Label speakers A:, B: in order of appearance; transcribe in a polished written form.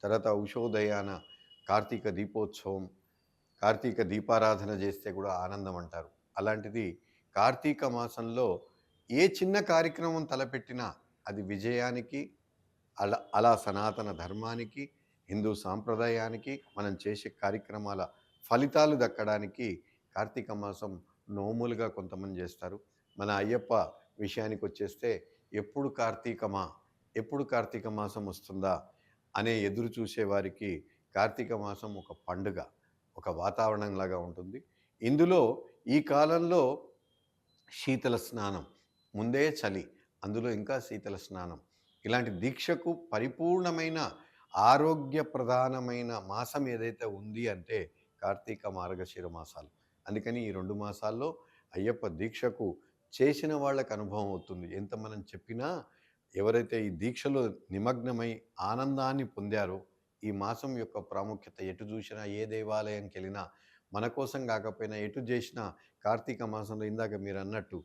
A: తర్వాత ఉషోదయాన కార్తీక దీపోత్సవం, కార్తీక దీపారాధన చేస్తే కూడా ఆనందం అంటారు. అలాంటిది కార్తీక మాసంలో ఏ చిన్న కార్యక్రమం తలపెట్టినా అది విజయానికి, అలా సనాతన ధర్మానికి, హిందూ సాంప్రదాయానికి, మనం చేసే కార్యక్రమాల ఫలితాలు దక్కడానికి కార్తీక మాసం నోములుగా కొంతమంది చేస్తారు. మన అయ్యప్ప విషయానికొచ్చేస్తే ఎప్పుడు కార్తీకమా? ఎప్పుడు కార్తీక మాసం వస్తుందా? అనే ఎదురు చూసేవారికి కార్తీక మాసం ఒక పండుగ, ఒక వాతావరణంలాగా ఉంటుంది. ఇందులో ఈ కాలంలో శీతల స్నానం, ముందే చలి, అందులో ఇంకా శీతల స్నానం. ఇలాంటి దీక్షకు పరిపూర్ణమైన ఆరోగ్య ప్రధానమైన మాసం ఏదైతే ఉంది అంటే కార్తీక, మార్గశిర మాసాలు. అందుకని ఈ 2 మాసాల్లో అయ్యప్ప దీక్షకు చేసిన వాళ్ళకి అనుభవం అవుతుంది. ఎంత మనం చెప్పినా ఎవరైతే ఈ దీక్షలో నిమగ్నమై ఆనందాన్ని పొందారో, ఈ మాసం యొక్క ప్రాముఖ్యత ఎటు చూసినా, ఏ దేవాలయంకెళ్ళినా మన కోసం కాకపోయినా ఎటు చేసినా కార్తీక మాసంలో ఇందాక మీరన్నట్టు